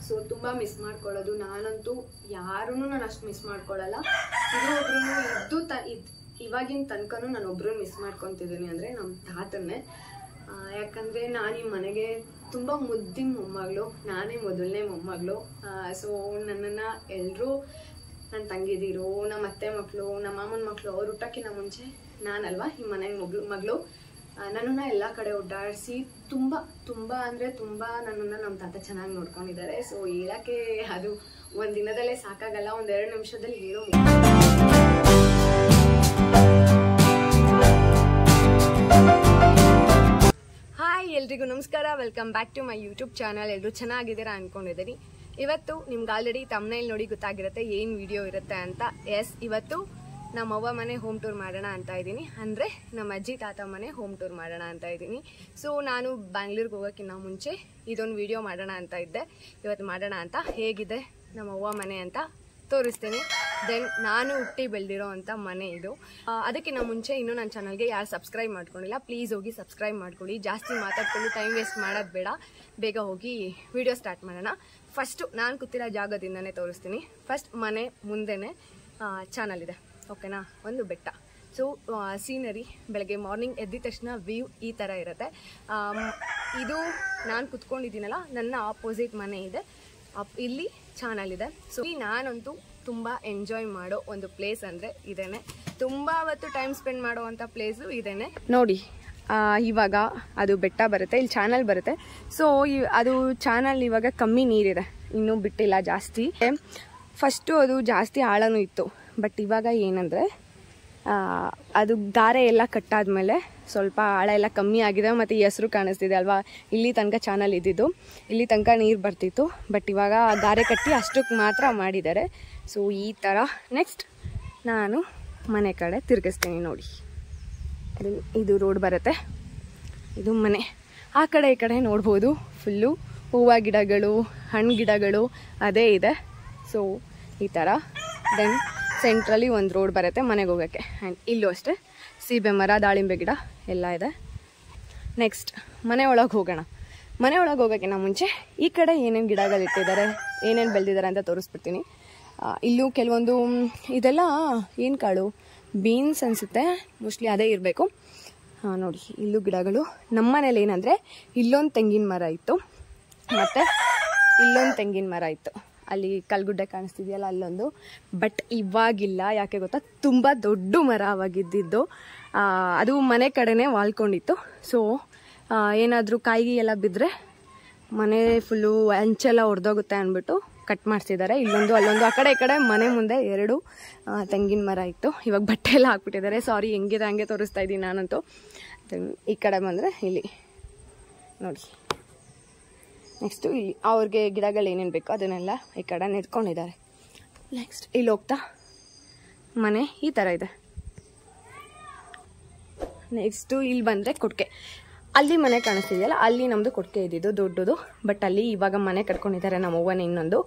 So ತುಂಬ miss ಮಾಡ್ಕೊಳ್ಳೋದು. ನಾನಂತೂ ಯಾರೂ ನಾನು ಅಷ್ಟು ಮಿಸ್ ಮಾಡ್ಕೊಳ್ಳಲ್ಲ. ಒಬ್ರು ಇವಾಗಿನ ತನಕನೂ ನಾನು ಒಬ್ರು ಮಿಸ್ ಮಾಡ್ಕೊತಿದ್ದೀನಿ ಅಂದರೆ ನಮ್ಮ ತಾತನ್ನೇ. ಯಾಕಂದರೆ ನಾನು ಈ ಮನೆಗೆ ತುಂಬ ಮುದ್ದಿನ ಮೊಮ್ಮಗಳು, ನಾನೇ ಮೊದಲನೇ ಮೊಮ್ಮಗಳು. ಸೊ ನನ್ನನ್ನು ಎಲ್ಲರೂ ನನ್ನ ತಂಗಿದಿರು, ನಮ್ಮ ಅತ್ತೆ ಮಕ್ಕಳು, ನಮ್ಮ ಮಾಮನ ಮಕ್ಕಳು, ಅವ್ರು ಊಟಕ್ಕಿಂತ ಮುಂಚೆ ನಾನಲ್ವಾ ಈ ಮನೆಗೆ ಮಗಳು. ನನ್ನನ್ನು ಎಲ್ಲ ಕಡೆ ಓಡಾಡಿಸಿ ತುಂಬ ತುಂಬ ಅಂದರೆ ತುಂಬ ನನ್ನನ್ನು ನಮ್ಮ ತಾತ ಚೆನ್ನಾಗಿ ನೋಡ್ಕೊಂಡಿದ್ದಾರೆ. ಸೊ ಹೇಳೋಕ್ಕೆ ಅದು ಒಂದು ದಿನದಲ್ಲೇ ಸಾಕಾಗಲ್ಲ, ಒಂದು 2 ನಿಮಿಷದಲ್ಲಿ ಹೇಳೋ. ಹಾಯ್ ಎಲ್ರಿಗೂ ನಮಸ್ಕಾರ, welcome back to my YouTube channel. ಎಲ್ಲರೂ ಚೆನ್ನಾಗಿದ್ದೀರಾ ಅಂದ್ಕೊಂಡಿದ್ದೀನಿ. ಇವತ್ತು ನಿಮ್ಗೆ ಆಲ್ರೆಡಿ ತಮ್ನೈಲ್ ನೋಡಿ ಗೊತ್ತಾಗಿರುತ್ತೆ ಏನು ವಿಡಿಯೋ ಇರುತ್ತೆ ಅಂತ. ಎಸ್, ಇವತ್ತು ನಮ್ಮ ಅವ್ವ ಮನೆ ಹೋಮ್ ಟೂರ್ ಮಾಡೋಣ ಅಂತ ಇದ್ದೀನಿ. ಅಂದರೆ ನಮ್ಮ ಅಜ್ಜಿ ತಾತ ಮನೆ ಹೋಮ್ ಟೂರ್ ಮಾಡೋಣ ಅಂತ ಇದ್ದೀನಿ. ಸೊ ನಾನು ಬ್ಯಾಂಗ್ಳೂರ್ಗೆ ಹೋಗೋಕ್ಕಿಂತ ಮುಂಚೆ ಇದೊಂದು ವಿಡಿಯೋ ಮಾಡೋಣ ಅಂತ ಇದ್ದೆ. ಇವತ್ತು ಮಾಡೋಣ ಅಂತ. ಹೇಗಿದೆ ನಮ್ಮ ಅವ್ವ ಮನೆ ಅಂತ ತೋರಿಸ್ತೀನಿ. ದೆನ್ ನಾನು ಹುಟ್ಟಿ ಬೆಳೆದಿರೋ ಅಂಥ ಮನೆ ಇದು. ಅದಕ್ಕಿಂತ ಮುಂಚೆ ಇನ್ನೂ ನನ್ನ ಚಾನಲ್ಗೆ ಯಾರು ಸಬ್ಸ್ಕ್ರೈಬ್ ಮಾಡ್ಕೊಂಡಿಲ್ಲ, ಪ್ಲೀಸ್ ಹೋಗಿ ಸಬ್ಸ್ಕ್ರೈಬ್ ಮಾಡ್ಕೊಳ್ಳಿ. ಜಾಸ್ತಿ ಮಾತಾಡ್ಕೊಂಡು ಟೈಮ್ ವೇಸ್ಟ್ ಮಾಡೋದು ಬೇಡ, ಬೇಗ ಹೋಗಿ ವಿಡಿಯೋ ಸ್ಟಾರ್ಟ್ ಮಾಡೋಣ. ಫಸ್ಟು ನಾನು ಕೂತಿರೋ ಜಾಗದಿಂದನೇ ತೋರಿಸ್ತೀನಿ. ಫಸ್ಟ್ ಮನೆ ಮುಂದೆನೇ ಚಾನಲ್ ಇದೆ, ಓಕೆನಾ? ಒಂದು ಬೆಟ್ಟ. ಸೊ ಸೀನರಿ ಬೆಳಗ್ಗೆ ಮಾರ್ನಿಂಗ್ ಎದ್ದ ತಕ್ಷಣ ವ್ಯೂ ಈ ಥರ ಇರುತ್ತೆ. ಇದು ನಾನು ಕುತ್ಕೊಂಡಿದ್ದೀನಲ್ಲ, ನನ್ನ ಆಪೋಸಿಟ್ ಮನೆ ಇದೆ, ಇಲ್ಲಿ ಚಾನಲ್ ಇದೆ. ಸೊ ನಾನಂತೂ ತುಂಬ ಎಂಜಾಯ್ ಮಾಡೋ ಒಂದು ಪ್ಲೇಸ್ ಅಂದರೆ ಇದೇನೆ. ತುಂಬ ಹೊತ್ತು ಟೈಮ್ ಸ್ಪೆಂಡ್ ಮಾಡೋವಂಥ ಪ್ಲೇಸು ಇದೇನೆ. ನೋಡಿ, ಇವಾಗ ಅದು ಬೆಟ್ಟ ಬರುತ್ತೆ, ಇಲ್ಲಿ ಚಾನಲ್ ಬರುತ್ತೆ. ಸೊ ಅದು ಚಾನಲ್ ಇವಾಗ ಕಮ್ಮಿ ನೀರಿದೆ, ಇನ್ನೂ ಬಿಟ್ಟಿಲ್ಲ ಜಾಸ್ತಿ. ಫಸ್ಟು ಅದು ಜಾಸ್ತಿ ಆಳನೂ ಇತ್ತು. ಬಟ್ ಇವಾಗ ಏನಂದರೆ ಅದು ಗಾರೆ ಎಲ್ಲ ಕಟ್ಟಾದ್ಮೇಲೆ ಸ್ವಲ್ಪ ಆಳ ಎಲ್ಲ ಕಮ್ಮಿ ಆಗಿದೆ. ಮತ್ತು ಈ ಹೆಸರು ಕಾಣಿಸ್ತಿದೆ ಅಲ್ವಾ, ಇಲ್ಲಿ ತನಕ ಚಾನಲ್ ಇದ್ದಿದ್ದು, ಇಲ್ಲಿ ತನಕ ನೀರು ಬರ್ತಿತ್ತು. ಬಟ್ ಇವಾಗ ಗಾರೆ ಕಟ್ಟಿ ಅಷ್ಟಕ್ಕೆ ಮಾತ್ರ ಮಾಡಿದ್ದಾರೆ. ಸೊ ಈ ಥರ. ನೆಕ್ಸ್ಟ್ ನಾನು ಮನೆ ಕಡೆ ತಿರುಗಿಸ್ತೀನಿ. ನೋಡಿ, ಇದು ರೋಡ್ ಬರುತ್ತೆ, ಇದು ಮನೆ. ಆ ಕಡೆ ಈ ಕಡೆ ನೋಡ್ಬೋದು, ಫುಲ್ಲು ಹೂವು ಗಿಡಗಳು, ಹಣ್ಣು ಗಿಡಗಳು ಅದೇ ಇದೆ. ಸೊ ಈ ಥರ. ದೆನ್ ಸೆಂಟ್ರಲ್ಲಿ ಒಂದು ರೋಡ್ ಬರುತ್ತೆ ಮನೆಗೆ ಹೋಗೋಕ್ಕೆ. ಆ್ಯಂಡ್ ಇಲ್ಲೂ ಅಷ್ಟೇ ಸೀಬೆ ಮರ, ದಾಳಿಂಬೆ ಗಿಡ ಎಲ್ಲ ಇದೆ. ನೆಕ್ಸ್ಟ್ ಮನೆ ಒಳಗೆ ಹೋಗೋಣ. ಮನೆ ಒಳಗೆ ಹೋಗೋಕ್ಕಿಂತ ಮುಂಚೆ ಈ ಕಡೆ ಏನೇನು ಗಿಡಗಳು ಇಟ್ಟಿದ್ದಾರೆ, ಏನೇನು ಬೆಳೆದಿದ್ದಾರೆ ಅಂತ ತೋರಿಸ್ಬಿಡ್ತೀನಿ. ಇಲ್ಲೂ ಕೆಲವೊಂದು ಇದೆಲ್ಲ ಏನು ಕಾಳು, ಬೀನ್ಸ್ ಅನಿಸುತ್ತೆ, ಮೋಸ್ಟ್ಲಿ ಅದೇ ಇರಬೇಕು. ನೋಡಿ, ಇಲ್ಲೂ ಗಿಡಗಳು. ನಮ್ಮ ಮನೇಲಿ ಏನಂದರೆ ಇಲ್ಲೊಂದು ತೆಂಗಿನ ಮರ ಇತ್ತು, ಮತ್ತು ಇಲ್ಲೊಂದು ತೆಂಗಿನ ಮರ ಇತ್ತು. ಅಲ್ಲಿ ಕಲ್ಗುಡ್ಡೆ ಕಾಣಿಸ್ತಿದೆಯಲ್ಲ, ಅಲ್ಲೊಂದು. ಬಟ್ ಇವಾಗಿಲ್ಲ. ಯಾಕೆ ಗೊತ್ತಾ? ತುಂಬ ದೊಡ್ಡ ಮರ ಅವಾಗಿದ್ದಿದ್ದು. ಅದು ಮನೆ ಕಡೆನೇ ವಾಲ್ಕೊಂಡಿತ್ತು. ಸೊ ಏನಾದರೂ ಕಾಯಿಗೆ ಎಲ್ಲ ಬಿದ್ದರೆ ಮನೆ ಫುಲ್ಲು ಅಂಚೆಲ್ಲ ಹೊಡೆದೋಗುತ್ತೆ ಅಂದ್ಬಿಟ್ಟು ಕಟ್ ಮಾಡಿಸಿದ್ದಾರೆ. ಇಲ್ಲೊಂದು, ಅಲ್ಲೊಂದು, ಆ ಕಡೆ ಈ ಕಡೆ ಮನೆ ಮುಂದೆ 2 ತೆಂಗಿನ ಮರ ಇತ್ತು. ಇವಾಗ ಬಟ್ಟೆ ಎಲ್ಲ ಹಾಕ್ಬಿಟ್ಟಿದ್ದಾರೆ. ಸಾರಿ, ಹೆಂಗಿದೆ ಹಂಗೆ ತೋರಿಸ್ತಾ ಇದ್ದೀನಿ ನಾನಂತೂ. ಈ ಕಡೆ ಬಂದರೆ ಇಲ್ಲಿ ನೋಡಿ. ನೆಕ್ಸ್ಟು ಇಲ್ಲಿ ಅವ್ರಿಗೆ ಗಿಡಗಳು ಏನೇನು ಬೇಕೋ ಅದನ್ನೆಲ್ಲ ಈ ಕಡೆ ನೆಟ್ಕೊಂಡಿದ್ದಾರೆ. ನೆಕ್ಸ್ಟ್ ಇಲ್ಲಿ ಹೋಗ್ತಾ ಮನೆ ಈ ಥರ ಇದೆ. ನೆಕ್ಸ್ಟು ಇಲ್ಲಿ ಬಂದರೆ ಕೊಟ್ಟಿಗೆ. ಅಲ್ಲಿ ಮನೆ ಕಾಣಿಸ್ತಿದೆಯಲ್ಲ, ಅಲ್ಲಿ ನಮ್ಮದು ಕೊಟ್ಟಿಗೆ ಇದ್ದಿದ್ದು ದೊಡ್ಡದು. ಬಟ್ ಅಲ್ಲಿ ಇವಾಗ ಮನೆ ಕಟ್ಕೊಂಡಿದ್ದಾರೆ ನಮ್ಮ ಅವ್ವನೇ ಇನ್ನೊಂದು.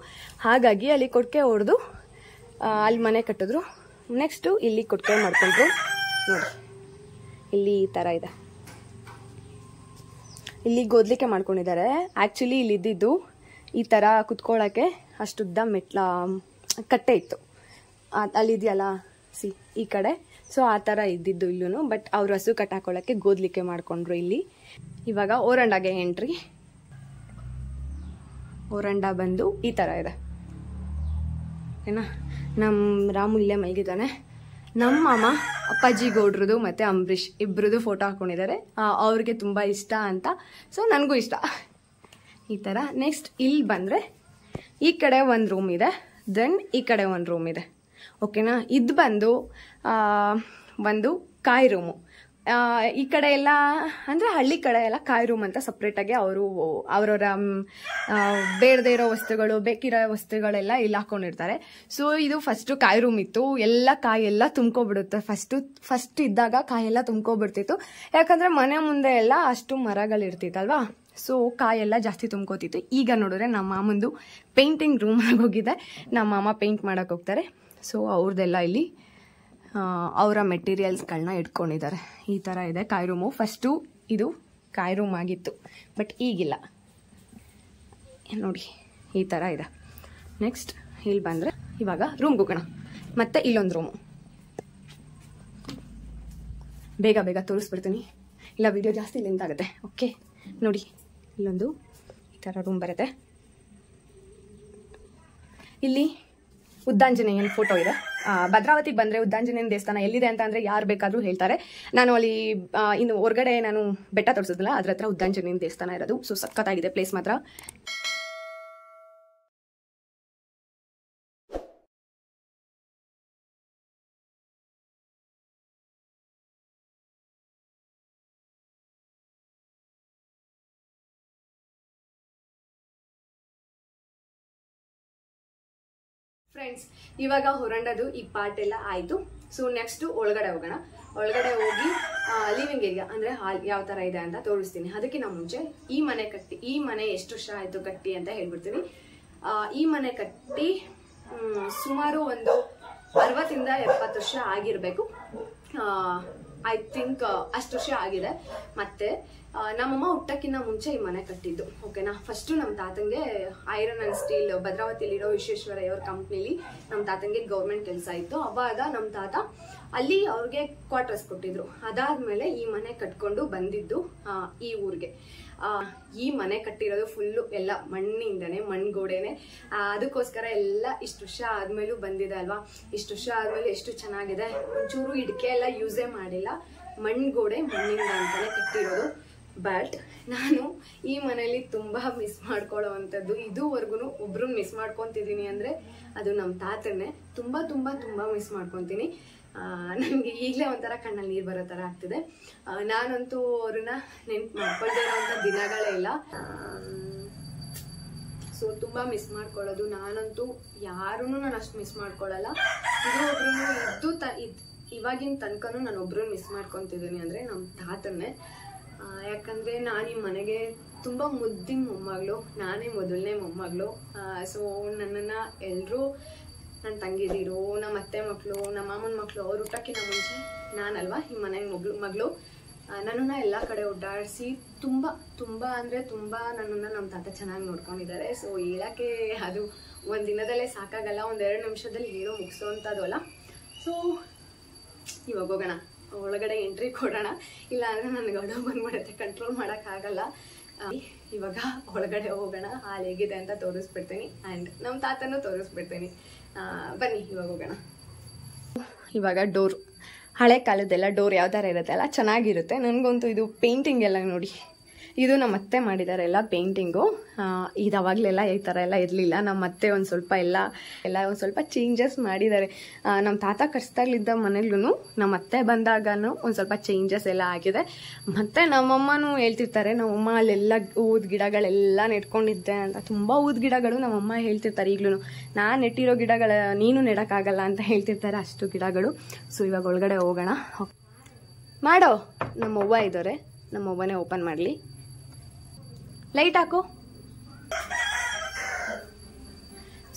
ಹಾಗಾಗಿ ಅಲ್ಲಿ ಕೊಟ್ಟಿಗೆ ಹೊಡೆದು ಅಲ್ಲಿ ಮನೆ ಕಟ್ಟಿದ್ರು. ನೆಕ್ಸ್ಟು ಇಲ್ಲಿ ಕೊಟ್ಟಿಗೆ ಮಾಡ್ಕೊಂಡ್ರು. ನೋಡಿ, ಇಲ್ಲಿ ಈ ಥರ ಇದೆ. ಇಲ್ಲಿ ಗೋದ್ಲಿಕೆ ಮಾಡ್ಕೊಂಡಿದ್ದಾರೆ. ಆ್ಯಕ್ಚುಲಿ ಇಲ್ಲಿ ಇದ್ದಿದ್ದು ಈ ಥರ ಕುತ್ಕೊಳ್ಳೋಕ್ಕೆ ಅಷ್ಟುದ್ದ ಮೆಟ್ಲ ಕಟ್ಟೆ ಇತ್ತು, ಅಲ್ಲಿದೆಯಲ್ಲ ಈ ಕಡೆ. ಸೊ ಆ ಥರ ಇದ್ದಿದ್ದು ಇಲ್ಲೂ. ಬಟ್ ಅವ್ರು ಹಸು ಕಟ್ಟಾಕೊಳ್ಳೋಕ್ಕೆ ಗೋದ್ಲಿಕೆ ಮಾಡಿಕೊಂಡ್ರು ಇಲ್ಲಿ. ಇವಾಗ ಓರಂಡಾಗೆ ಎಂಟ್ರಿ. ಓರಂಡ ಬಂದು ಈ ಥರ ಇದೆ, ಏನಾ? ನಮ್ಮ ರಾಮು ಇಲ್ಲೇ ಮಲಗಿದ್ದಾನೆ. ನಮ್ಮ ಮಾಮ ಅಪ್ಪಾಜಿ ಗೌಡ್ರದು ಮತ್ತು ಅಂಬರೀಷ್ ಇಬ್ಬರದು ಫೋಟೋ ಹಾಕ್ಕೊಂಡಿದ್ದಾರೆ. ಅವ್ರಿಗೆ ತುಂಬ ಇಷ್ಟ ಅಂತ. ಸೊ ನನಗೂ ಇಷ್ಟ ಈ ಥರ. ನೆಕ್ಸ್ಟ್ ಇಲ್ಲಿ ಬಂದರೆ ಈ ಕಡೆ ಒಂದು ರೂಮ್ ಇದೆ, ದೆನ್ ಈ ಕಡೆ ಒಂದು ರೂಮ್ ಇದೆ, ಓಕೆನಾ? ಇದು ಬಂದು ಒಂದು ಕಾಯಿ ರೂಮು. ಈ ಕಡೆ ಎಲ್ಲ ಅಂದರೆ ಹಳ್ಳಿ ಕಡೆ ಎಲ್ಲ ಕಾಯಿ ರೂಮ್ ಅಂತ ಸಪ್ರೇಟಾಗಿ ಅವರವರ ಬೇಡದೇ ಇರೋ ವಸ್ತುಗಳು, ಬೇಕಿರೋ ವಸ್ತುಗಳೆಲ್ಲ ಇಲ್ಲಿ ಹಾಕೊಂಡಿರ್ತಾರೆ. ಸೊ ಇದು ಫಸ್ಟು ಕಾಯಿ ರೂಮ್ ಇತ್ತು. ಎಲ್ಲ ಕಾಯಿ ಎಲ್ಲ ತುಂಬ್ಕೊಬಿಡುತ್ತೆ. ಫಸ್ಟ್ ಇದ್ದಾಗ ಕಾಯೆಲ್ಲ ತುಂಬ್ಕೊಬಿಡ್ತಿತ್ತು. ಯಾಕಂದರೆ ಮನೆ ಮುಂದೆ ಎಲ್ಲ ಅಷ್ಟು ಮರಗಳಿರ್ತಿತ್ತಲ್ವಾ, ಸೊ ಕಾಯೆಲ್ಲ ಜಾಸ್ತಿ ತುಂಬ್ಕೋತಿತ್ತು. ಈಗ ನೋಡಿದ್ರೆ ನಮ್ಮ ಮಾಮಂದು ಪೇಂಟಿಂಗ್ ರೂಮ್ ಆಗೋಗಿದೆ. ನಮ್ಮ ಮಾಮ ಪೇಂಟ್ ಮಾಡೋಕೆ ಹೋಗ್ತಾರೆ. ಸೊ ಅವ್ರದ್ದೆಲ್ಲ ಇಲ್ಲಿ ಅವರ ಮೆಟೀರಿಯಲ್ಸ್ಗಳನ್ನ ಇಟ್ಕೊಂಡಿದ್ದಾರೆ. ಈ ಥರ ಇದೆ ಕಾಯಿ ರೂಮು. ಫಸ್ಟು ಇದು ಕಾಯಿ ರೂಮ್ ಆಗಿತ್ತು, ಬಟ್ ಈಗಿಲ್ಲ. ನೋಡಿ, ಈ ಥರ ಇದೆ. ನೆಕ್ಸ್ಟ್ ಇಲ್ಲಿ ಬಂದರೆ ಇವಾಗ ರೂಮ್ಗೆ ಹೋಗೋಣ. ಮತ್ತು ಇಲ್ಲೊಂದು ರೂಮು ಬೇಗ ಬೇಗ ತೋರಿಸ್ಬಿಡ್ತೀನಿ, ಇಲ್ಲ ವಿಡಿಯೋ ಜಾಸ್ತಿ ಲೆಂತ್ ಆಗುತ್ತೆ. ಓಕೆ ನೋಡಿ, ಇಲ್ಲೊಂದು ಈ ಥರ ರೂಮ್ ಬರುತ್ತೆ. ಇಲ್ಲಿ ಉದ್ದಾಂಜನೇಯನ ಫೋಟೋ ಇದೆ. ಭದ್ರಾವತಿಗೆ ಬಂದರೆ ಉದ್ದಾಂಜನೇಯನ ದೇವಸ್ಥಾನ ಎಲ್ಲಿದೆ ಅಂತ ಅಂದರೆ ಯಾರು ಬೇಕಾದರೂ ಹೇಳ್ತಾರೆ. ನಾನು ಅಲ್ಲಿ ಇನ್ನು ಹೊರಗಡೆ ನಾನು ಬೆಟ್ಟ ತೋರಿಸೋದಿಲ್ಲ, ಅದ್ರ ಹತ್ರ ಉದ್ದಾಂಜನೇಯನ ದೇವಸ್ಥಾನ ಇರೋದು. ಸೊ ಸಖತ್ತಾಗಿದೆ ಪ್ಲೇಸ್ ಮಾತ್ರ. ಫ್ರೆಂಡ್ಸ್, ಇವಾಗ ಹೊರಡೋದು ಈ ಪಾರ್ಟ್ ಎಲ್ಲ ಆಯಿತು. ಸೊ ನೆಕ್ಸ್ಟ್ ಒಳಗಡೆ ಹೋಗೋಣ. ಒಳಗಡೆ ಹೋಗಿ ಲಿವಿಂಗ್ ಏರಿಯಾ ಅಂದರೆ ಹಾಲ್ ಯಾವ ಥರ ಇದೆ ಅಂತ ತೋರಿಸ್ತೀನಿ. ಅದಕ್ಕಿಂತ ಮುಂಚೆ ಈ ಮನೆ ಎಷ್ಟು ವರ್ಷ ಆಯಿತು ಕಟ್ಟಿ ಅಂತ ಹೇಳ್ಬಿಡ್ತೀನಿ. ಈ ಮನೆ ಕಟ್ಟಿ ಸುಮಾರು ಒಂದು 60 ಇಂದ 70 ವರ್ಷ ಆಗಿರಬೇಕು. ಐ ಥಿಂಕ್ ಅಷ್ಟು ವರ್ಷ ಆಗಿದೆ. ಮತ್ತೆ ನಮ್ಮಮ್ಮ ಹುಟ್ಟಕ್ಕಿಂತ ಮುಂಚೆ ಈ ಮನೆ ಕಟ್ಟಿದ್ದು. ಓಕೆನಾ. ಫಸ್ಟು ನಮ್ಮ ತಾತಂಗೆ ಐರನ್ ಅಂಡ್ ಸ್ಟೀಲ್ ಭದ್ರಾವತಿಯಲ್ಲಿರೋ ವಿಶ್ವೇಶ್ವರಯ್ಯ ಅವ್ರ ಕಂಪ್ನಿಲಿ ನಮ್ಮ ತಾತಂಗೆ ಗೌರ್ಮೆಂಟ್ ಕೆಲಸ ಇತ್ತು. ಅವಾಗ ನಮ್ಮ ತಾತ ಅಲ್ಲಿ ಅವ್ರಿಗೆ ಕ್ವಾರ್ಟರ್ಸ್ ಕೊಟ್ಟಿದ್ರು. ಅದಾದ್ಮೇಲೆ ಈ ಮನೆ ಕಟ್ಕೊಂಡು ಬಂದಿದ್ದು ಈ ಊರಿಗೆ. ಈ ಮನೆ ಕಟ್ಟಿರೋದು ಫುಲ್ಲು ಎಲ್ಲ ಮಣ್ಣಿಂದನೇ, ಮಣ್ಗೋಡೆನೆ. ಅದಕ್ಕೋಸ್ಕರ ಎಲ್ಲ ಇಷ್ಟು ವರ್ಷ ಆದ್ಮೇಲೂ ಬಂದಿದೆ ಅಲ್ವಾ. ಇಷ್ಟು ವರ್ಷ ಆದ್ಮೇಲೆ ಎಷ್ಟು ಚೆನ್ನಾಗಿದೆ. ಒಂಚೂರು ಇಡ್ಕೆ ಎಲ್ಲ ಯೂಸೇ ಮಾಡಿಲ್ಲ, ಮಣ್ಗೋಡೆ ಮಣ್ಣಿಂದ ಅಂತಾನೆ ಕಟ್ಟಿರೋದು. ಬಟ್ ನಾನು ಈ ಮನೇಲಿ ತುಂಬಾ ಮಿಸ್ ಮಾಡ್ಕೊಳ್ಳೋ ಅಂಥದ್ದು, ಇದುವರೆಗೂ ಒಬ್ರು ಮಿಸ್ ಮಾಡ್ಕೊತಿದ್ದೀನಿ ಅಂದರೆ ಅದು ನಮ್ಮ ತಾತನ್ನೇ. ತುಂಬ ತುಂಬ ತುಂಬ ಮಿಸ್ ಮಾಡ್ಕೊತೀನಿ. ನನಗೆ ಈಗಲೇ ಒಂಥರ ಕಣ್ಣಲ್ಲಿ ನೀರು ಬರೋ ಥರ ಆಗ್ತಿದೆ. ನಾನಂತೂ ಅವ್ರನ್ನ ನೆನ್ಪು ಮಾಡ್ಕೊಳ್ದೇ ಇರೋಂಥ ದಿನಗಳೇ ಇಲ್ಲ. ಸೊ ತುಂಬ ಮಿಸ್ ಮಾಡ್ಕೊಳ್ಳೋದು. ನಾನಂತೂ ಯಾರೂ ನಾನು ಅಷ್ಟು ಮಿಸ್ ಮಾಡ್ಕೊಳ್ಳಲ್ಲ. ಇದ್ದು ಇವಾಗಿನ ತನಕನೂ ನಾನು ಒಬ್ರು ಮಿಸ್ ಮಾಡ್ಕೊತಿದ್ದೀನಿ ಅಂದರೆ ನಮ್ಮ ತಾತನ್ನೇ. ಯಾಕಂದರೆ ನಾನು ಈ ಮನೆಗೆ ತುಂಬ ಮುದ್ದಿನ ಮೊಮ್ಮಗಳು, ನಾನೇ ಮೊದಲನೇ ಮೊಮ್ಮಗಳು. ಸೊ ನನ್ನನ್ನು ಎಲ್ಲರೂ ನನ್ನ ತಂಗಿದಿರು, ನಮ್ಮ ಅತ್ತೆ ಮಕ್ಕಳು, ನಮ್ಮ ಮಾಮನ ಮಕ್ಕಳು, ಅವ್ರು ಊಟಕ್ಕಿಂತ ಮುಂಚೆ ನಾನಲ್ವಾ ಈ ಮನೆಗೆ ಮಗಳು. ನನ್ನನ್ನು ಎಲ್ಲ ಕಡೆ ಓಡಾಡಿಸಿ ತುಂಬ ತುಂಬ ಅಂದರೆ ತುಂಬ ನನ್ನನ್ನು ನಮ್ಮ ತಾತ ಚೆನ್ನಾಗಿ ನೋಡ್ಕೊಂಡಿದ್ದಾರೆ. ಸೊ ಹೇಳೋಕ್ಕೆ ಅದು ಒಂದು ದಿನದಲ್ಲೇ ಸಾಕಾಗಲ್ಲ, ಒಂದು 2 ನಿಮಿಷದಲ್ಲಿ ಹೇಳೋ ಮುಗಿಸೋವಂಥದ್ದು ಅಲ್ಲ. ಸೊ ಇವಾಗ ಹೋಗೋಣ, ಒಳಗಡೆ ಎಂಟ್ರಿ ಕೊಡೋಣ. ಇಲ್ಲ ಅಂದರೆ ನನಗೆ ಅಡು ಬಂದ್ಬಿಡುತ್ತೆ, ಕಂಟ್ರೋಲ್ ಮಾಡೋಕ್ಕಾಗಲ್ಲ. ಇವಾಗ ಒಳಗಡೆ ಹೋಗೋಣ. ಹಾಲು ಹೇಗಿದೆ ಅಂತ ತೋರಿಸ್ಬಿಡ್ತೀನಿ ಆ್ಯಂಡ್ ನಮ್ಮ ತಾತನೂ ತೋರಿಸ್ಬಿಡ್ತೀನಿ. ಬನ್ನಿ ಇವಾಗ ಹೋಗೋಣ. ಇವಾಗ ಡೋರ್, ಹಳೆ ಕಾಲದ್ದೆಲ್ಲ ಡೋರ್ ಯಾವ ಥರ ಇರುತ್ತೆ ಅಲ್ಲ, ಚೆನ್ನಾಗಿರುತ್ತೆ. ನನಗಂತೂ ಇದು ಪೇಂಟಿಂಗ್ ಎಲ್ಲ ನೋಡಿ, ಇದು ನಮ್ಮ ಅತ್ತೆ ಮಾಡಿದ್ದಾರೆ ಎಲ್ಲ ಪೇಂಟಿಂಗು. ಇದು ಅವಾಗಲೆಲ್ಲ ಈ ಥರ ಎಲ್ಲ ಇರಲಿಲ್ಲ. ನಮ್ಮ ಅತ್ತೆ ಒಂದು ಸ್ವಲ್ಪ ಚೇಂಜಸ್ ಮಾಡಿದ್ದಾರೆ. ನಮ್ಮ ತಾತ ಕಟ್ಸ್ದಾಗ್ಲಿದ್ದ ಮನೆಗೂ ನಮ್ಮ ಅತ್ತೆ ಬಂದಾಗನೂ ಒಂದು ಸ್ವಲ್ಪ ಚೇಂಜಸ್ ಎಲ್ಲ ಆಗಿದೆ. ಮತ್ತು ನಮ್ಮಮ್ಮನೂ ಹೇಳ್ತಿರ್ತಾರೆ, ನಮ್ಮಮ್ಮ ಅಲ್ಲೆಲ್ಲ ಊದ ಗಿಡಗಳೆಲ್ಲ ನೆಟ್ಕೊಂಡಿದ್ದೆ ಅಂತ. ತುಂಬ ಊದ ಗಿಡಗಳು ನಮ್ಮಮ್ಮ ಹೇಳ್ತಿರ್ತಾರೆ ಈಗಲೂ. ನಾನು ನೆಟ್ಟಿರೋ ಗಿಡಗಳ ನೀನು ನೆಡೋಕ್ಕಾಗಲ್ಲ ಅಂತ ಹೇಳ್ತಿರ್ತಾರೆ, ಅಷ್ಟು ಗಿಡಗಳು. ಸೊ ಇವಾಗ ಒಳಗಡೆ ಹೋಗೋಣ. ಮಾಡೋ, ನಮ್ಮವ್ವ ಇದ್ದಾರೆ, ನಮ್ಮವ್ವನೇ ಓಪನ್ ಮಾಡಲಿ. ಲೈಟ್ ಹಾಕು.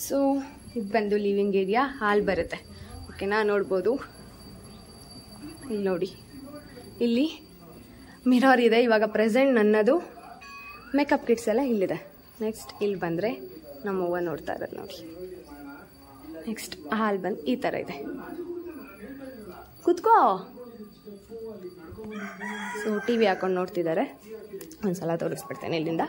ಸೊ ಇದು ಬಂದು ಲಿವಿಂಗ್ ಏರಿಯಾ, ಹಾಲ್ ಬರುತ್ತೆ. ಓಕೆನಾ, ನೋಡ್ಬೋದು. ಇಲ್ಲಿ ನೋಡಿ, ಇಲ್ಲಿ ಮಿರರ್ ಇದೆ. ಇವಾಗ ಪ್ರೆಸೆಂಟ್ ನನ್ನದು ಮೇಕಪ್ ಕಿಟ್ಸ್ ಎಲ್ಲ ಇಲ್ಲಿದೆ. ನೆಕ್ಸ್ಟ್ ಇಲ್ಲಿ ಬಂದರೆ ನಮ್ಮವ್ವ ನೋಡ್ತಾ ಇರೋದು ನೋಡಿ. ನೆಕ್ಸ್ಟ್ ಹಾಲ್ ಬಂದು ಈ ಥರ ಇದೆ. ಕೂತ್ಕೋ. ಸೊ ಟಿ ವಿ ಹಾಕೊಂಡು ನೋಡ್ತಿದ್ದಾರೆ. ಒಂದ್ಸಲ ತೋರಿಸ್ಬಿಡ್ತೇನೆ ಇಲ್ಲಿಂದ.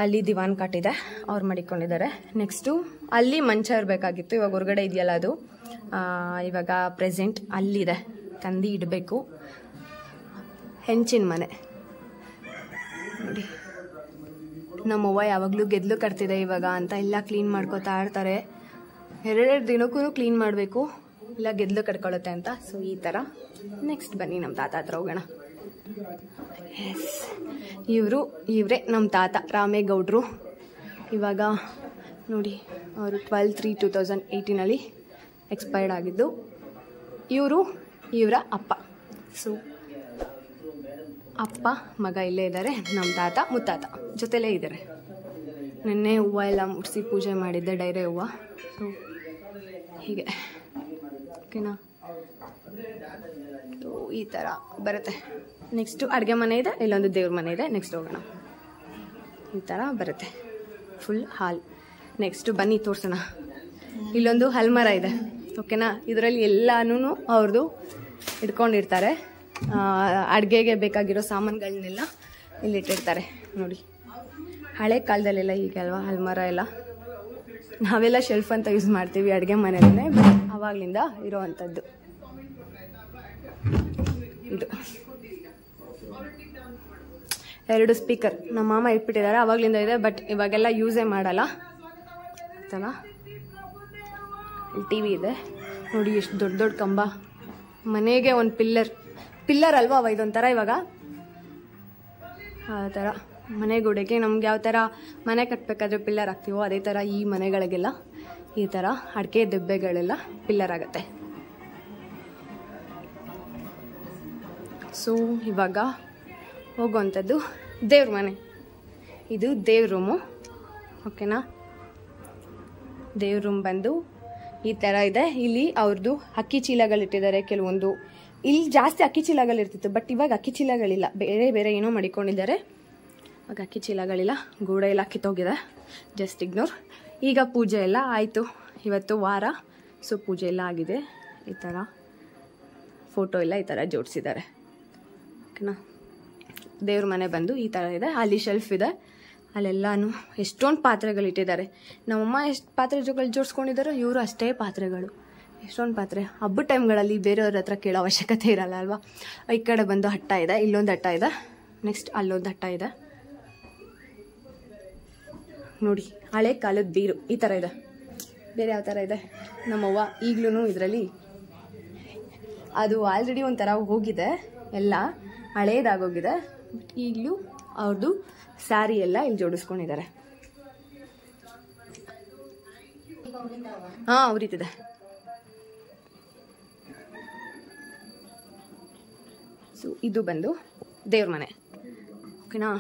ಅಲ್ಲಿ ದಿವಾನ್ ಕಾಟಿದೆ, ಅವ್ರು ಮಡಿಕೊಂಡಿದ್ದಾರೆ. ನೆಕ್ಸ್ಟು ಅಲ್ಲಿ ಮಂಚ ಇರಬೇಕಾಗಿತ್ತು, ಇವಾಗ ಹೊರಗಡೆ ಇದೆಯಲ್ಲ ಅದು. ಇವಾಗ ಪ್ರೆಸೆಂಟ್ ಅಲ್ಲಿದೆ, ತಂದು ಇಡಬೇಕು. ಹೆಂಚಿನ ಮನೆ ನೋಡಿ. ನಮ್ಮವ್ವ ಯಾವಾಗಲೂ ಗೆದ್ಲು ಕಟ್ತಿದೆ ಇವಾಗ ಅಂತ ಎಲ್ಲ ಕ್ಲೀನ್ ಮಾಡ್ಕೋತಾ ಇರ್ತಾರೆ. 2 ದಿನಕ್ಕೂ ಕ್ಲೀನ್ ಮಾಡಬೇಕು, ಇಲ್ಲ ಗೆದ್ಲು ಕಟ್ಕೊಳ್ಳುತ್ತೆ ಅಂತ. ಸೊ ಈ ಥರ. ನೆಕ್ಸ್ಟ್ ಬನ್ನಿ ನಮ್ಮ ತಾತ ಹತ್ರ ಹೋಗೋಣ. ಎಸ್, ಇವರೇ ನಮ್ಮ ತಾತ ರಾಮೇಗೌಡರು. ಇವಾಗ ನೋಡಿ, ಅವರು 12/3/2018 ಎಕ್ಸ್ಪೈರ್ಡ್ ಆಗಿದ್ದು. ಇವರ ಅಪ್ಪ. ಸೊ ಅಪ್ಪ ಮಗ ಇಲ್ಲೇ ಇದ್ದಾರೆ. ನಮ್ಮ ತಾತ ಮುತ್ತಾತ ಜೊತೆಲೇ ಇದ್ದಾರೆ. ನೆನ್ನೆ ಹೂವು ಎಲ್ಲ ಮುಡಿಸಿ ಪೂಜೆ ಮಾಡಿದ್ದೆ, ಡೈರೆ ಹೂವು. ಸೊ ಹೀಗೆ ಓಕೆನಾ. ಈ ಥರ ಬರುತ್ತೆ. ನೆಕ್ಸ್ಟು ಅಡುಗೆ ಮನೆ ಇದೆ, ಇಲ್ಲೊಂದು ದೇವ್ರ ಮನೆ ಇದೆ. ನೆಕ್ಸ್ಟ್ ಹೋಗೋಣ. ಈ ಥರ ಬರುತ್ತೆ. ಫುಲ್ ಹಾಲ್. ನೆಕ್ಸ್ಟ್ ಬನ್ನಿ ತೋರ್ಸೋಣ. ಇಲ್ಲೊಂದು ಹಲ್ಮರ ಇದೆ, ಓಕೆನಾ. ಇದರಲ್ಲಿ ಎಲ್ಲಾನು ಅವ್ರದ್ದು ಇಟ್ಕೊಂಡಿರ್ತಾರೆ. ಅಡುಗೆಗೆ ಬೇಕಾಗಿರೋ ಸಾಮಾನುಗಳನ್ನೆಲ್ಲ ಇಲ್ಲಿಟ್ಟಿರ್ತಾರೆ ನೋಡಿ. ಹಳೆ ಕಾಲದಲ್ಲೆಲ್ಲ ಹೀಗೆ ಅಲ್ವಾ ಹಲ್ಮರ ಎಲ್ಲ. ನಾವೆಲ್ಲ ಶೆಲ್ಫ್ ಅಂತ ಯೂಸ್ ಮಾಡ್ತೀವಿ ಅಡುಗೆ ಮನೆಯಲ್ಲೇ, ಆವಾಗಲಿಂದ ಇರೋವಂಥದ್ದು ಇದು. 2 ಸ್ಪೀಕರ್ ನಮ್ಮ ಮಾಮ ಇಟ್ಬಿಟ್ಟಿದ್ದಾರೆ, ಆವಾಗಲಿಂದ ಇದೆ, ಬಟ್ ಇವಾಗೆಲ್ಲ ಯೂಸೇ ಮಾಡಲ್ಲ ಆಯ್ತಲ್ಲ. ಇಲ್ಲಿ ಟಿ ವಿ ಇದೆ ನೋಡಿ, ಎಷ್ಟು ದೊಡ್ಡ ದೊಡ್ಡ ಕಂಬ. ಮನೆಗೆ ಒಂದು ಪಿಲ್ಲರ್ ಅಲ್ವಾ ಇದೊಂಥರ ಇವಾಗ ಆ ಥರ ಮನೆಗೋಡೆಗೆ ನಮ್ಗೆ ಯಾವ ಥರ ಮನೆ ಕಟ್ಟಬೇಕಾದ್ರೆ ಪಿಲ್ಲರ್ ಹಾಕ್ತೀವೋ ಅದೇ ಥರ ಈ ಮನೆಗಳಿಗೆಲ್ಲ ಈ ಥರ ಅಡಿಕೆ ದೆಬ್ಬೆಗಳೆಲ್ಲ ಪಿಲ್ಲರ್ ಆಗುತ್ತೆ. ಸೊ ಇವಾಗ ಹೋಗುವಂಥದ್ದು ದೇವ್ರ ಮನೆ. ಇದು ದೇವ್ರ ರೂಮು, ಓಕೆನಾ. ದೇವ್ರ ರೂಮ್ ಬಂದು ಈ ಥರ ಇದೆ. ಇಲ್ಲಿ ಅವ್ರದ್ದು ಅಕ್ಕಿ ಚೀಲಗಳಿಟ್ಟಿದ್ದಾರೆ ಕೆಲವೊಂದು. ಇಲ್ಲಿ ಜಾಸ್ತಿ ಅಕ್ಕಿ ಚೀಲಗಳಿರ್ತಿತ್ತು, ಬಟ್ ಇವಾಗ ಅಕ್ಕಿ ಚೀಲಗಳಿಲ್ಲ, ಬೇರೆ ಬೇರೆ ಏನೋ ಮಾಡಿಕೊಂಡಿದ್ದಾರೆ. ಇವಾಗ ಅಕ್ಕಿ ಚೀಲಗಳಿಲ್ಲ, ಗೋಡೆ ಎಲ್ಲ ಕಿತ್ತೋಗಿದೆ, ಜಸ್ಟ್ ಇಗ್ನೋರ್. ಈಗ ಪೂಜೆ ಎಲ್ಲ ಆಯಿತು, ಇವತ್ತು ವಾರ, ಸೊ ಪೂಜೆ ಎಲ್ಲ ಆಗಿದೆ. ಈ ಥರ ಫೋಟೋ ಎಲ್ಲ ಈ ಥರ ಜೋಡಿಸಿದ್ದಾರೆ, ಓಕೆನಾ. ದೇವ್ರ ಮನೆ ಬಂದು ಈ ಥರ ಇದೆ. ಅಲ್ಲಿ ಶೆಲ್ಫ್ ಇದೆ, ಅಲ್ಲೆಲ್ಲಾನು ಎಷ್ಟೊಂದು ಪಾತ್ರೆಗಳಿಟ್ಟಿದ್ದಾರೆ. ನಮ್ಮಮ್ಮ ಎಷ್ಟು ಪಾತ್ರೆಗಳು ಜೋಡಿಸ್ಕೊಂಡಿದ್ದಾರೋ ಇವರು ಅಷ್ಟೇ ಪಾತ್ರೆಗಳು, ಎಷ್ಟೊಂದು ಪಾತ್ರೆ. ಹಬ್ಬದ ಟೈಮ್ಗಳಲ್ಲಿ ಬೇರೆಯವ್ರ ಹತ್ರ ಕೇಳೋ ಅವಶ್ಯಕತೆ ಇರಲ್ಲ ಅಲ್ವಾ. ಈ ಕಡೆ ಬಂದು ಹಟ್ಟ ಇದೆ, ಇಲ್ಲೊಂದು ಹಟ್ಟ ಇದೆ, ನೆಕ್ಸ್ಟ್ ಅಲ್ಲೊಂದು ಹಟ್ಟ ಇದೆ ನೋಡಿ. ಹಳೆ ಕಾಲದ ಬೀರು ಈ ಥರ ಇದೆ. ಬೇರೆ ಯಾವ ಥರ ಇದೆ ನಮ್ಮವ್ವ ಈಗಲೂ ಇದರಲ್ಲಿ. ಅದು ಆಲ್ರೆಡಿ ಒಂಥರ ಹೋಗಿದೆ, ಎಲ್ಲ ಹಳೇದಾಗೋಗಿದೆ. ಬಟ್ ಈಗಲೂ ಅವ್ರದ್ದು ಸ್ಯಾರಿ ಎಲ್ಲ ಇಲ್ಲಿ ಜೋಡಿಸ್ಕೊಂಡಿದ್ದಾರೆ. ಹಾಂ ಉರಿತಿದೆ. ಸೊ ಇದು ಬಂದು ದೇವ್ರ ಮನೆ, ಓಕೆನಾ.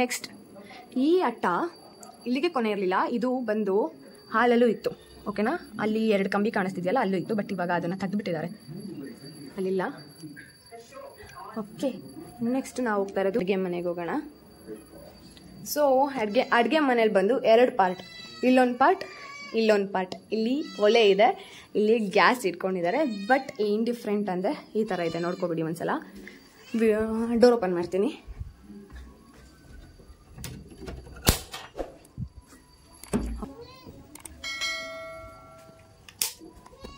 ನೆಕ್ಸ್ಟ್ ಈ ಅಟ್ಟ ಇಲ್ಲಿಗೆ ಕೊನೆ ಇರಲಿಲ್ಲ, ಇದು ಬಂದು ಹಾಲಲ್ಲೂ ಇತ್ತು, ಓಕೆನಾ. ಅಲ್ಲಿ 2 ಕಂಬಿ ಕಾಣಿಸ್ತಿದೆಯಲ್ಲ ಅಲ್ಲೂ ಇತ್ತು, ಬಟ್ ಇವಾಗ ಅದನ್ನು ತೆಗೆದುಬಿಟ್ಟಿದ್ದಾರೆ, ಅಲ್ಲಿಲ್ಲ. ಓಕೆ, ನೆಕ್ಸ್ಟ್ ನಾವು ಹೋಗ್ತಾ ಇರೋದು ಅಡುಗೆ ಮನೆಗೆ ಹೋಗೋಣ. ಸೊ ಅಡುಗೆ ಮನೇಲಿ ಬಂದು 2 ಪಾರ್ಟ್, ಇಲ್ಲೊಂದು ಪಾರ್ಟ್ ಇಲ್ಲೊಂದು ಪಾರ್ಟ್. ಇಲ್ಲಿ ಒಲೆ ಇದೆ, ಇಲ್ಲಿ ಗ್ಯಾಸ್ ಇಟ್ಕೊಂಡಿದ್ದಾರೆ. ಬಟ್ ಏನು ಡಿಫ್ರೆಂಟ್ ಅಂದರೆ ಈ ಥರ ಇದೆ, ನೋಡ್ಕೊಬಿಡಿ ಒಂದ್ಸಲ. ಡೋರ್ ಓಪನ್ ಮಾಡ್ತೀನಿ.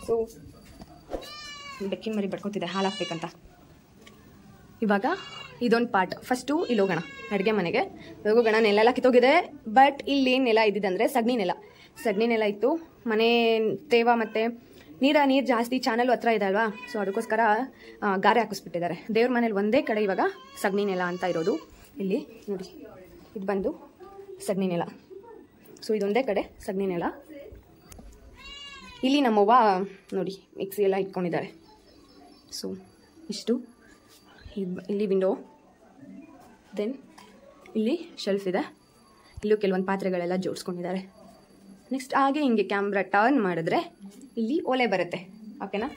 ಸೊ ಬೆಕ್ಕಿನ ಮರಿ ಬಡ್ಕೊತಿದೆ ಹಾಲು ಹಾಕ್ಬೇಕಂತ. ಇವಾಗ ಇದೊಂದು ಪಾರ್ಟ್. ಫಸ್ಟು ಇಲ್ಲಿ ಹೋಗೋಣ, ಅಡುಗೆ ಮನೆಗೆ ಹೋಗೋಣ. ನೆಲ ಕಿತ್ತೋಗಿದೆ, ಬಟ್ ಇಲ್ಲಿ ನೆಲ ಇದ್ದಿದೆ ಅಂದರೆ ಸಗಣಿ ನೆಲ ಇತ್ತು. ಮನೆ ತೇವ ಮತ್ತು ನೀರು ಜಾಸ್ತಿ ಚಾನಲ್ ಹತ್ರ ಇದೆ ಅಲ್ವಾ, ಸೊ ಅದಕ್ಕೋಸ್ಕರ ಗಾರೆ ಹಾಕಿಸ್ಬಿಟ್ಟಿದ್ದಾರೆ. ದೇವ್ರ ಮನೇಲಿ ಒಂದೇ ಕಡೆ ಇವಾಗ ಸಗಣಿ ನೆಲ ಅಂತ ಇರೋದು. ಇಲ್ಲಿ ನೋಡಿ, ಇದು ಬಂದು ಸಗಣಿ ನೆಲ. ಸೊ ಇದೊಂದೇ ಕಡೆ ಸಗಣಿ ನೆಲ. ಇಲ್ಲಿ ನಮ್ಮವ್ವ ನೋಡಿ ಮಿಕ್ಸಿ ಎಲ್ಲ ಇಟ್ಕೊಂಡಿದ್ದಾರೆ. ಸೊ ಇಷ್ಟು. ಇಲ್ಲಿ ವಿಂಡೋ, ದೆನ್ ಇಲ್ಲಿ ಶೆಲ್ಫ್ ಇದೆ, ಇಲ್ಲೂ ಕೆಲವೊಂದು ಪಾತ್ರೆಗಳೆಲ್ಲ ಜೋಡಿಸ್ಕೊಂಡಿದ್ದಾರೆ. ನೆಕ್ಸ್ಟ್ ಹಾಗೆ ಹಿಂಗೆ ಕ್ಯಾಮ್ರಾ ಟರ್ನ್ ಮಾಡಿದ್ರೆ ಇಲ್ಲಿ ಒಲೆ ಬರುತ್ತೆ, ಓಕೆನಾ.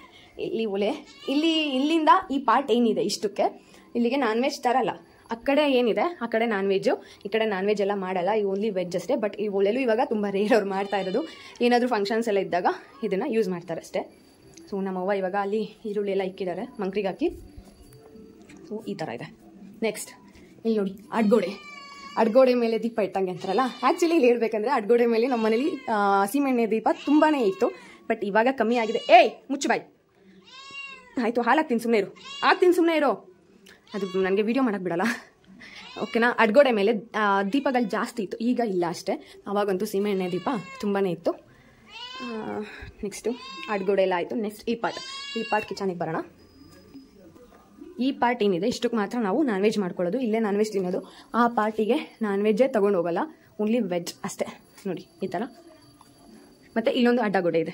ಇಲ್ಲಿ ಒಲೆ, ಇಲ್ಲಿಂದ ಈ ಪಾರ್ಟ್ ಏನಿದೆ ಇಷ್ಟಕ್ಕೆ ಇಲ್ಲಿಗೆ ನಾನ್ ವೆಜ್ ತರಲ್ಲ. ಆ ಕಡೆ ಏನಿದೆ ಆ ಕಡೆ ನಾನ್ ವೆಜ್ಜು, ಈ ಕಡೆ ನಾನ್ ವೆಜ್ ಎಲ್ಲ ಮಾಡಲ್ಲ, ಈ ಓನ್ಲಿ ವೆಜ್ ಅಷ್ಟೇ. ಬಟ್ ಈ ಒಲೆಲೂ ಇವಾಗ ತುಂಬ ರೇರ್ ಅವ್ರು ಮಾಡ್ತಾ ಇರೋದು. ಏನಾದರೂ ಫಂಕ್ಷನ್ಸ್ ಎಲ್ಲ ಇದ್ದಾಗ ಇದನ್ನು ಯೂಸ್ ಮಾಡ್ತಾರೆ ಅಷ್ಟೇ. ಸೊ ನಮ್ಮವ್ವ ಇವಾಗ ಅಲ್ಲಿ ಈರುಳ್ಳಿ ಎಲ್ಲ ಇಕ್ಕಿದ್ದಾರೆ ಮಂಕ್ರಿಗೆ ಹಾಕಿ. ಸೊ ಈ ಥರ ಇದೆ. ನೆಕ್ಸ್ಟ್ ಇಲ್ಲಿ ನೋಡಿ, ಅಡ್ಗೋಡೆ ಮೇಲೆ ದೀಪ ಇಟ್ಟಂಗೆ ಅಂತಾರಲ್ಲ. ಆ್ಯಕ್ಚುಲಿ ಇಲ್ಲಿ ಹೇಳ್ಬೇಕಂದ್ರೆ ಅಡ್ಗೋಡೆ ಮೇಲೆ ನಮ್ಮ ಮನೇಲಿ ಸೀಮೆಣ್ಣೆ ದೀಪ ತುಂಬಾ ಇತ್ತು, ಬಟ್ ಇವಾಗ ಕಮ್ಮಿ ಆಗಿದೆ. ಮುಚ್ಚು ಬಾಯ್, ಆಯಿತು ಹಾಲು ಹಾಕ್ತೀನಿ ಸುಮ್ಮನೆ ಇರೋ. ಅದು ನನಗೆ ವಿಡಿಯೋ ಮಾಡೋಕ್ಕೆ ಬಿಡಲ್ಲ, ಓಕೆನಾ. ಅಡ್ಗೋಡೆ ಮೇಲೆ ದೀಪಗಳು ಜಾಸ್ತಿ ಇತ್ತು, ಈಗ ಇಲ್ಲ ಅಷ್ಟೇ. ಆವಾಗಂತೂ ಸೀಮೆಣ್ಣೆ ದೀಪ ತುಂಬಾ ಇತ್ತು. ನೆಕ್ಸ್ಟು ಅಡ್ಗೋಡೆ ಎಲ್ಲ ಆಯಿತು. ನೆಕ್ಸ್ಟ್ ಈ ಪಾರ್ಟ್ ಕಿಚನಿಗೆ ಬರೋಣ. ಈ ಪಾರ್ಟ್ ಏನಿದೆ ಇಷ್ಟಕ್ಕೆ ಮಾತ್ರ ನಾವು ನಾನ್ ವೆಜ್ ಮಾಡ್ಕೊಳ್ಳೋದು, ಇಲ್ಲೇ ನಾನ್ ವೆಜ್ ತಿನ್ನೋದು. ಆ ಪಾರ್ಟಿಗೆ ನಾನ್ ವೆಜ್ಜೇ ತೊಗೊಂಡು ಹೋಗಲ್ಲ, ಓನ್ಲಿ ವೆಜ್ ಅಷ್ಟೇ. ನೋಡಿ ಈ ಥರ. ಮತ್ತು ಇಲ್ಲೊಂದು ಅಡ್ಡಗೋಡೆ ಇದೆ.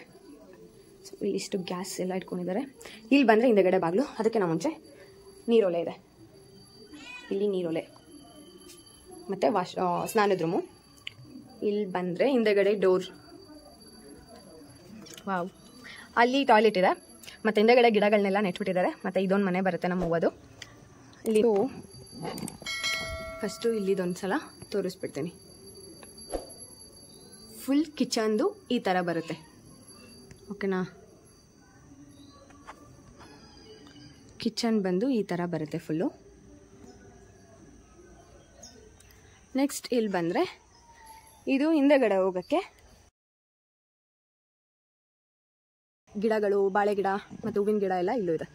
ಸೊ ಇಲ್ಲಿಷ್ಟು ಗ್ಯಾಸ್ ಎಲ್ಲ ಇಟ್ಕೊಂಡಿದ್ದಾರೆ. ಇಲ್ಲಿ ಬಂದರೆ ಹಿಂದೆಗಡೆ ಬಾಗಿಲು, ಅದಕ್ಕೆ ನಾವು ಮುಂಚೆ ನೀರೊಲೆ ಇದೆ. ಇಲ್ಲಿ ನೀರೊಲೆ ಮತ್ತು ಸ್ನಾನದ ರೂಮು. ಇಲ್ಲಿ ಬಂದರೆ ಹಿಂದೆಗಡೆ ಡೋರ್. ವಾವ್, ಅಲ್ಲಿ ಟಾಯ್ಲೆಟ್ ಇದೆ. ಮತ್ತು ಹಿಂದೆಗಡೆ ಗಿಡಗಳನ್ನೆಲ್ಲ ನೆಟ್ಬಿಟ್ಟಿದ್ದಾರೆ. ಮತ್ತು ಇದೊಂದು ಮನೆ ಬರುತ್ತೆ ನಮ್ಮ ಅವ್ವದು. ಇಲ್ಲಿ ಫಸ್ಟು ಇಲ್ಲಿದೊಂದು ಸಲ ತೋರಿಸ್ಬಿಡ್ತೀನಿ. ಫುಲ್ ಕಿಚನ್ದು ಈ ಥರ ಬರುತ್ತೆ. ಓಕೆನಾ, ಕಿಚನ್ ಬಂದು ಈ ಥರ ಬರುತ್ತೆ ಫುಲ್ಲು. ನೆಕ್ಸ್ಟ್ ಇಲ್ಲಿ ಬಂದರೆ ಇದು ಹಿಂದೆಗಡೆ ಹೋಗೋಕ್ಕೆ ಗಿಡಗಳು, ಬಾಳೆ ಗಿಡ ಮತ್ತು ಹೂವಿನ ಗಿಡ ಎಲ್ಲ ಇಲ್ಲೂ ಇದೆ.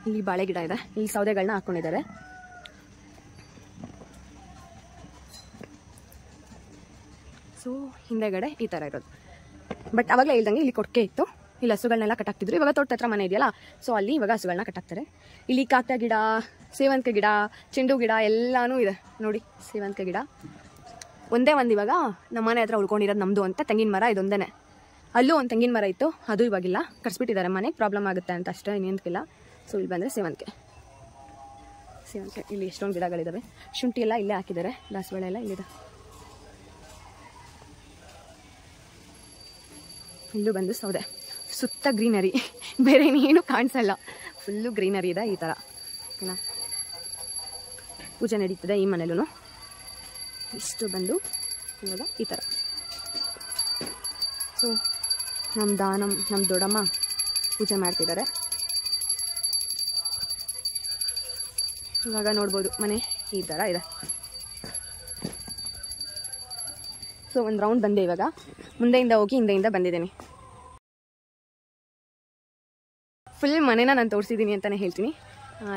ಇಲ್ಲಿ ಬಾಳೆ ಗಿಡ ಇದೆ, ಇಲ್ಲಿ ಸೌದೆಗಳನ್ನ ಹಾಕ್ಕೊಂಡಿದ್ದಾರೆ. ಸೊ ಹಿಂದೆಗಡೆ ಈ ಥರ ಇರೋದು. ಬಟ್ ಅವಾಗಲೇ ಹೇಳ್ದಂಗೆ ಇಲ್ಲಿ ಕೊಟ್ಟಿಗೆ ಇತ್ತು, ಇಲ್ಲಿ ಹಸುಗಳನ್ನೆಲ್ಲ ಕಟ್ಟಾಕ್ತಿದ್ರು. ಇವಾಗ ತೋಟದ ಹತ್ರ ಮನೆ ಇದೆಯಲ್ಲ, ಸೊ ಅಲ್ಲಿ ಇವಾಗ ಹಸುಗಳನ್ನ ಕಟ್ಟಾಕ್ತಾರೆ. ಇಲ್ಲಿ ಕಾಕಡ ಗಿಡ, ಸೇವಂತಿಗೆ ಗಿಡ, ಚೆಂಡು ಗಿಡ ಎಲ್ಲನೂ ಇದೆ ನೋಡಿ. ಸೇವಂತಿಗೆ ಗಿಡ ಒಂದೇ ಒಂದು ಇವಾಗ ನಮ್ಮ ಮನೆ ಹತ್ರ ಉಳ್ಕೊಂಡಿರೋದು ನಮ್ಮದು ಅಂತ ತೆಂಗಿನ ಮರ ಇದೊಂದೇ. ಅಲ್ಲೂ ಒಂದು ತೆಂಗಿನ ಮರ ಇತ್ತು, ಅದು ಇವಾಗಿಲ್ಲ, ಕಟ್ಸ್ಬಿಟ್ಟಿದ್ದಾರೆ. ಮನೆಗೆ ಪ್ರಾಬ್ಲಮ್ ಆಗುತ್ತೆ ಅಂತ ಅಷ್ಟೇ, ಇನ್ನೇಂತಿಲ್ಲ. ಸೊ ಇಲ್ಲಿ ಬಂದರೆ ಸೇವಂತಿಗೆ ಇಲ್ಲಿ ಎಷ್ಟೊಂದು ಗಿಡಗಳಿದ್ದಾವೆ. ಶುಂಠಿ ಎಲ್ಲ ಇಲ್ಲೇ ಹಾಕಿದ್ದಾರೆ, ದಾಸವಾಳ ಎಲ್ಲ ಇಲ್ಲಿದೆ. ಇಲ್ಲೂ ಬಂದು ಸೌದೆ, ಸುತ್ತ ಗ್ರೀನರಿ, ಬೇರೆ ಇನ್ನೇನು ಕಾಣಿಸಲ್ಲ, ಫುಲ್ಲು ಗ್ರೀನರಿ ಇದೆ ಈ ಥರ. ಓಕೆನಾ, ಪೂಜೆ ನಡೀತದೆ ಈ ಮನೇಲೂ. ಇಷ್ಟು ಬಂದು ಇವಾಗ ಈ ಥರ. ಸೊ ನಮ್ಮ ದೊಡ್ಡಮ್ಮ ಪೂಜೆ ಮಾಡ್ತಿದ್ದಾರೆ. ಇವಾಗ ನೋಡ್ಬೋದು ಮನೆ ಈ ಥರ ಇದೆ. ಸೊ ಒಂದು ರೌಂಡ್ ಬಂದೆ, ಇವಾಗ ಮುಂದೆಯಿಂದ ಹೋಗಿ ಹಿಂದೆಯಿಂದ ಬಂದಿದ್ದೀನಿ. ಫುಲ್ ಮನೇನ ನಾನು ತೋರಿಸಿದ್ದೀನಿ ಅಂತಲೇ ಹೇಳ್ತೀನಿ.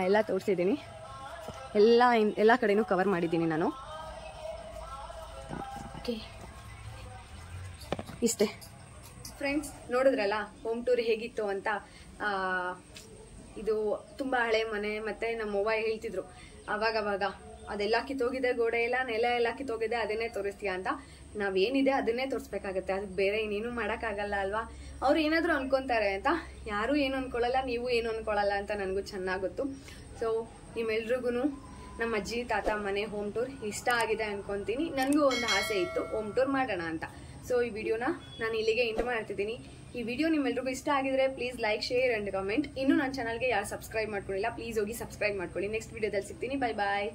ಎಲ್ಲ ತೋರಿಸಿದ್ದೀನಿ, ಎಲ್ಲ ಕಡೆನೂ ಕವರ್ ಮಾಡಿದ್ದೀನಿ ನಾನು. ಓಕೆ, ಇಷ್ಟೇ ಫ್ರೆಂಡ್ಸ್, ನೋಡಿದ್ರಲ್ಲ ಹೋಮ್ ಟೂರ್ ಹೇಗಿತ್ತು ಅಂತ. ಇದು ತುಂಬ ಹಳೆ ಮನೆ, ಮತ್ತು ನಮ್ಮವ್ವ ಹೇಳ್ತಿದ್ರು ಅವಾಗವಾಗ ಅದೆಲ್ಲ ಕಿತ್ತೋಗಿದೆ, ಗೋಡೆ ಎಲ್ಲ, ನೆಲ ಎಲ್ಲ ಕಿತ್ತೋಗಿದೆ, ಅದನ್ನೇ ತೋರಿಸ್ತೀಯಾ ಅಂತ. ನಾವೇನಿದೆ ಅದನ್ನೇ ತೋರಿಸ್ಬೇಕಾಗತ್ತೆ, ಅದಕ್ಕೆ ಬೇರೆ ಇನ್ನೇನು ಮಾಡೋಕ್ಕಾಗಲ್ಲ ಅಲ್ವಾ. ಅವ್ರು ಏನಾದರೂ ಅನ್ಕೊತಾರೆ ಅಂತ. ಯಾರೂ ಏನು ಅನ್ಕೊಳ್ಳಲ್ಲ, ನೀವು ಏನು ಅನ್ಕೊಳ್ಳಲ್ಲ ಅಂತ ನನಗೂ ಚೆನ್ನಾಗಿ ಗೊತ್ತು. ಸೊ ನಿಮ್ಮೆಲ್ರಿಗೂ ನಮ್ಮ ಅಜ್ಜಿ ತಾತ ಮನೆ ಹೋಮ್ ಟೂರ್ ಇಷ್ಟ ಆಗಿದೆ ಅನ್ಕೊತೀನಿ. ನನಗೂ ಒಂದು ಆಸೆ ಇತ್ತು ಹೋಮ್ ಟೂರ್ ಮಾಡೋಣ ಅಂತ. ಸೊ ಈ ವಿಡಿಯೋನ ನಾನು ಇಲ್ಲಿಗೆ ಎಂಡ್ ಮಾಡ್ತಿದ್ದೀನಿ. ಈ ವಿಡಿಯೋ ನಿಮ್ಮೆಲ್ರಿಗೂ ಇಷ್ಟ ಆಗಿದ್ರೆ please like, share and comment. ಇನ್ನೂ ನನ್ನ ಚಾನಲ್ಗೆ ಯಾರು ಸಬ್ಸ್ಕ್ರೈಬ್ ಮಾಡ್ಕೊಳ್ಳಿಲ್ಲ, ಪ್ಲೀಸ್ ಹೋಗಿ ಸಬ್ಸ್ಕ್ರೈಬ್ ಮಾಡ್ಕೊಳ್ಳಿ. ನೆಕ್ಸ್ಟ್ ವಿಡಿಯೋದಲ್ಲಿ ಸಿಗ್ತೀನಿ. ಬೈ ಬಾಯ್.